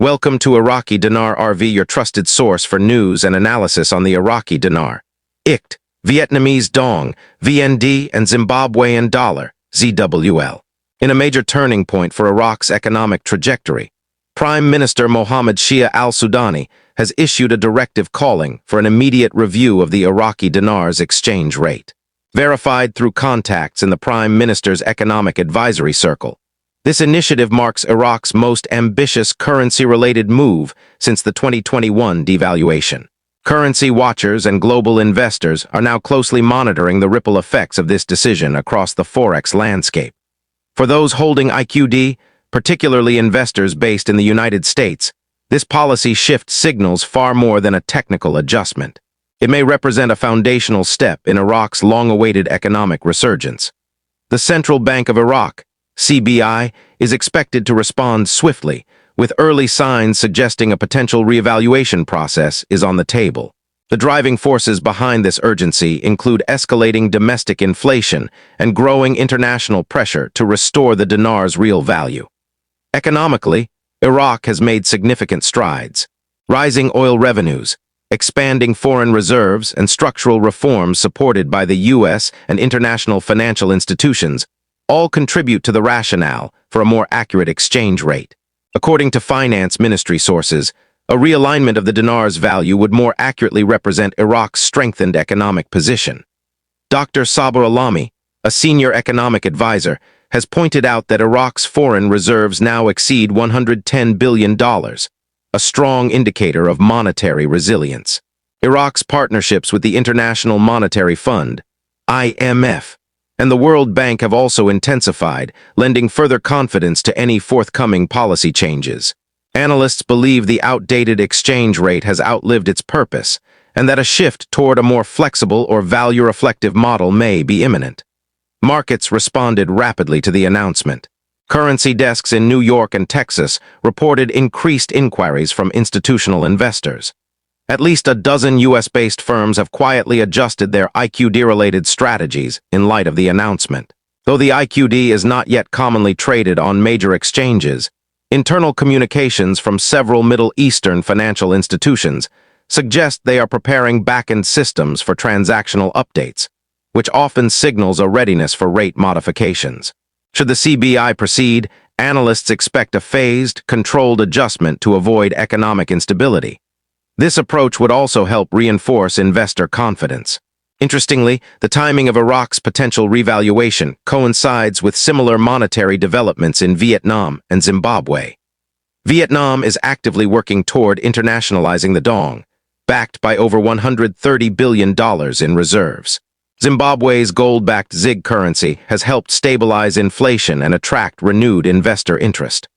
Welcome to Iraqi Dinar RV, your trusted source for news and analysis on the Iraqi dinar, ICT, Vietnamese dong, VND, and Zimbabwean dollar, ZWL. In a major turning point for Iraq's economic trajectory, Prime Minister Mohammed Shia Al-Sudani has issued a directive calling for an immediate review of the Iraqi dinar's exchange rate. Verified through contacts in the Prime Minister's Economic Advisory Circle, this initiative marks Iraq's most ambitious currency-related move since the 2021 devaluation. Currency watchers and global investors are now closely monitoring the ripple effects of this decision across the forex landscape. For those holding IQD, particularly investors based in the United States, this policy shift signals far more than a technical adjustment. It may represent a foundational step in Iraq's long-awaited economic resurgence. The Central Bank of Iraq, CBI, is expected to respond swiftly, with early signs suggesting a potential reevaluation process is on the table. The driving forces behind this urgency include escalating domestic inflation and growing international pressure to restore the dinar's real value. Economically, Iraq has made significant strides. Rising oil revenues, expanding foreign reserves, and structural reforms supported by the U.S. and international financial institutions all contribute to the rationale for a more accurate exchange rate. According to finance ministry sources, a realignment of the dinar's value would more accurately represent Iraq's strengthened economic position. Dr. Sabr Alami, a senior economic advisor, has pointed out that Iraq's foreign reserves now exceed $110 billion, a strong indicator of monetary resilience. Iraq's partnerships with the International Monetary Fund, IMF, and the World Bank have also intensified, lending further confidence to any forthcoming policy changes. Analysts believe the outdated exchange rate has outlived its purpose, and that a shift toward a more flexible or value-reflective model may be imminent. Markets responded rapidly to the announcement. Currency desks in New York and Texas reported increased inquiries from institutional investors. At least a dozen U.S.-based firms have quietly adjusted their IQD-related strategies in light of the announcement. Though the IQD is not yet commonly traded on major exchanges, internal communications from several Middle Eastern financial institutions suggest they are preparing back-end systems for transactional updates, which often signals a readiness for rate modifications. Should the CBI proceed, analysts expect a phased, controlled adjustment to avoid economic instability. This approach would also help reinforce investor confidence. Interestingly, the timing of Iraq's potential revaluation coincides with similar monetary developments in Vietnam and Zimbabwe. Vietnam is actively working toward internationalizing the dong, backed by over $130 billion in reserves. Zimbabwe's gold-backed ZiG currency has helped stabilize inflation and attract renewed investor interest.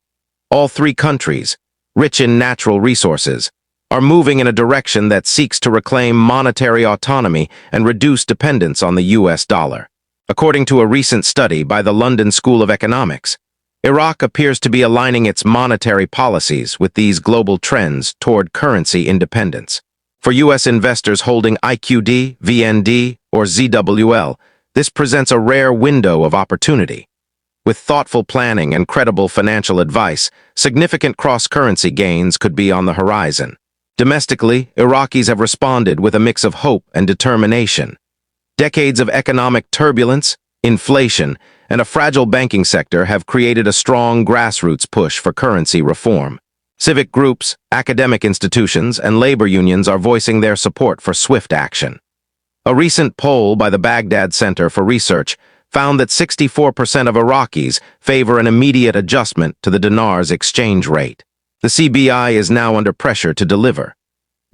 All three countries, rich in natural resources, are moving in a direction that seeks to reclaim monetary autonomy and reduce dependence on the U.S. dollar. According to a recent study by the London School of Economics, Iraq appears to be aligning its monetary policies with these global trends toward currency independence. For U.S. investors holding IQD, VND, or ZWL, this presents a rare window of opportunity. With thoughtful planning and credible financial advice, significant cross-currency gains could be on the horizon. Domestically, Iraqis have responded with a mix of hope and determination. Decades of economic turbulence, inflation, and a fragile banking sector have created a strong grassroots push for currency reform. Civic groups, academic institutions, and labor unions are voicing their support for swift action. A recent poll by the Baghdad Center for Research found that 64% of Iraqis favor an immediate adjustment to the dinar's exchange rate. The CBI is now under pressure to deliver.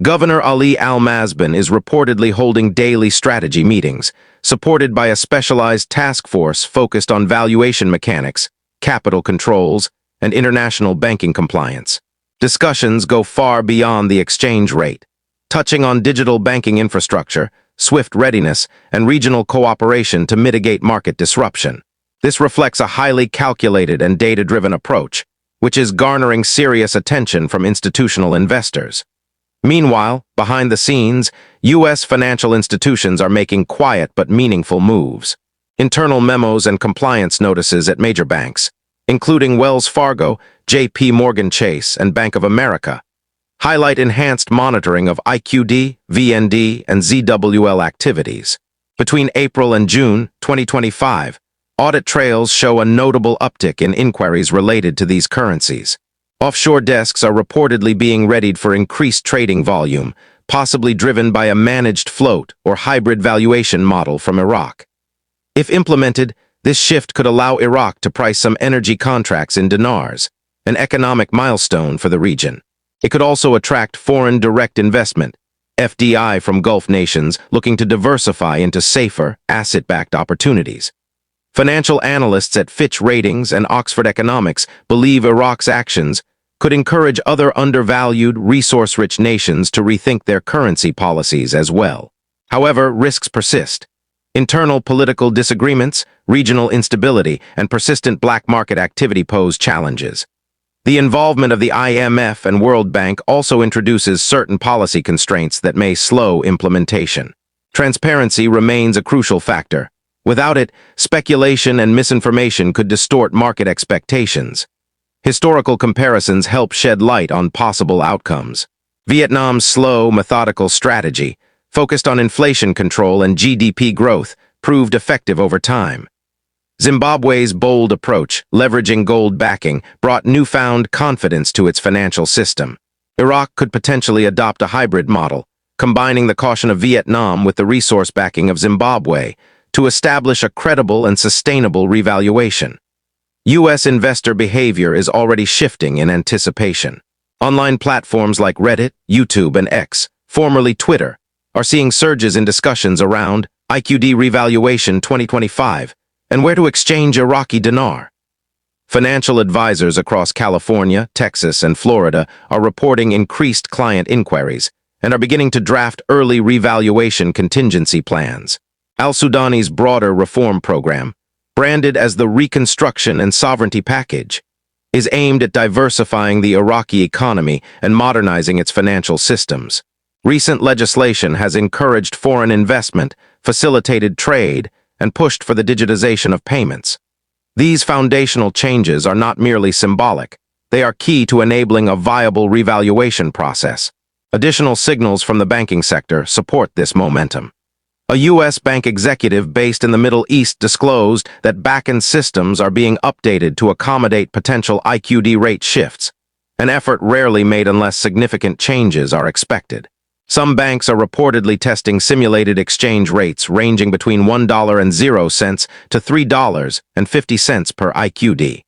Governor Ali Al-Mazban is reportedly holding daily strategy meetings, supported by a specialized task force focused on valuation mechanics, capital controls, and international banking compliance. Discussions go far beyond the exchange rate, touching on digital banking infrastructure, swift readiness, and regional cooperation to mitigate market disruption. This reflects a highly calculated and data-driven approach, which is garnering serious attention from institutional investors. Meanwhile, behind the scenes, U.S. financial institutions are making quiet but meaningful moves. Internal memos and compliance notices at major banks, including Wells Fargo, J.P. Morgan Chase, and Bank of America, highlight enhanced monitoring of IQD, VND, and ZWL activities. Between April and June 2025, audit trails show a notable uptick in inquiries related to these currencies. Offshore desks are reportedly being readied for increased trading volume, possibly driven by a managed float or hybrid valuation model from Iraq. If implemented, this shift could allow Iraq to price some energy contracts in dinars, an economic milestone for the region. It could also attract foreign direct investment, FDI from Gulf nations looking to diversify into safer, asset-backed opportunities. Financial analysts at Fitch Ratings and Oxford Economics believe Iraq's actions could encourage other undervalued, resource-rich nations to rethink their currency policies as well. However, risks persist. Internal political disagreements, regional instability, and persistent black market activity pose challenges. The involvement of the IMF and World Bank also introduces certain policy constraints that may slow implementation. Transparency remains a crucial factor. Without it, speculation and misinformation could distort market expectations. Historical comparisons help shed light on possible outcomes. Vietnam's slow, methodical strategy, focused on inflation control and GDP growth, proved effective over time. Zimbabwe's bold approach, leveraging gold backing, brought newfound confidence to its financial system. Iraq could potentially adopt a hybrid model, combining the caution of Vietnam with the resource backing of Zimbabwe, to establish a credible and sustainable revaluation. U.S. investor behavior is already shifting in anticipation. Online platforms like Reddit, YouTube, and X, formerly Twitter, are seeing surges in discussions around IQD Revaluation 2025 and where to exchange Iraqi dinar. Financial advisors across California, Texas, and Florida are reporting increased client inquiries and are beginning to draft early revaluation contingency plans. Al-Sudani's broader reform program, branded as the Reconstruction and Sovereignty Package, is aimed at diversifying the Iraqi economy and modernizing its financial systems. Recent legislation has encouraged foreign investment, facilitated trade, and pushed for the digitization of payments. These foundational changes are not merely symbolic. They are key to enabling a viable revaluation process. Additional signals from the banking sector support this momentum. A U.S. bank executive based in the Middle East disclosed that back-end systems are being updated to accommodate potential IQD rate shifts, an effort rarely made unless significant changes are expected. Some banks are reportedly testing simulated exchange rates ranging between $1.00 to $3.50 per IQD.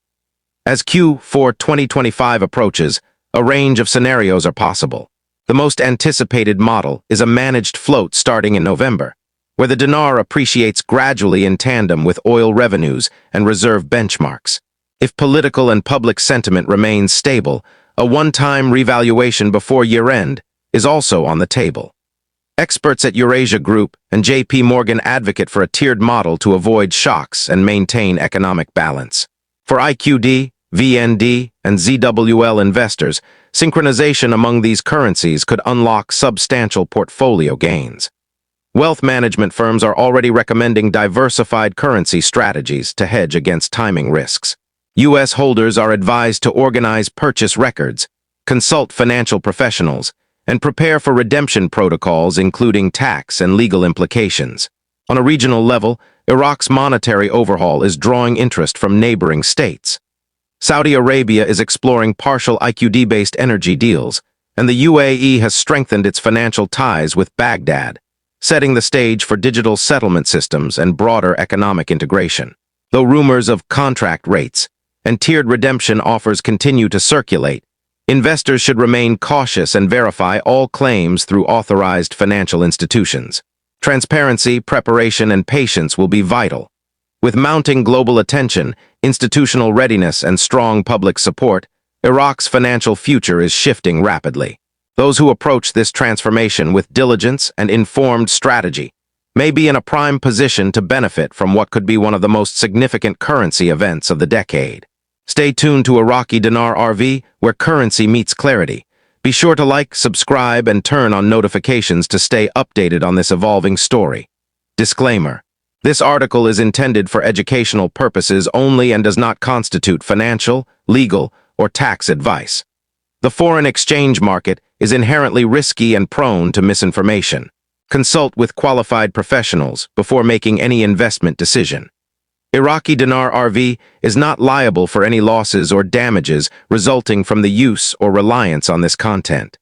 As Q4 2025 approaches, a range of scenarios are possible. The most anticipated model is a managed float starting in November, where the dinar appreciates gradually in tandem with oil revenues and reserve benchmarks. If political and public sentiment remains stable, a one-time revaluation before year-end is also on the table. Experts at Eurasia Group and J.P. Morgan advocate for a tiered model to avoid shocks and maintain economic balance. For IQD, VND, and ZWL investors, synchronization among these currencies could unlock substantial portfolio gains. Wealth management firms are already recommending diversified currency strategies to hedge against timing risks. U.S. holders are advised to organize purchase records, consult financial professionals, and prepare for redemption protocols including tax and legal implications. On a regional level, Iraq's monetary overhaul is drawing interest from neighboring states. Saudi Arabia is exploring partial IQD-based energy deals, and the UAE has strengthened its financial ties with Baghdad, setting the stage for digital settlement systems and broader economic integration. Though rumors of contract rates and tiered redemption offers continue to circulate, investors should remain cautious and verify all claims through authorized financial institutions. Transparency, preparation, and patience will be vital. With mounting global attention, institutional readiness, and strong public support, Iraq's financial future is shifting rapidly. Those who approach this transformation with diligence and informed strategy may be in a prime position to benefit from what could be one of the most significant currency events of the decade. Stay tuned to Iraqi Dinar RV, where currency meets clarity. Be sure to like, subscribe, and turn on notifications to stay updated on this evolving story. Disclaimer: this article is intended for educational purposes only and does not constitute financial, legal, or tax advice. The foreign exchange market is inherently risky and prone to misinformation. Consult with qualified professionals before making any investment decision. Iraqi Dinar RV is not liable for any losses or damages resulting from the use or reliance on this content.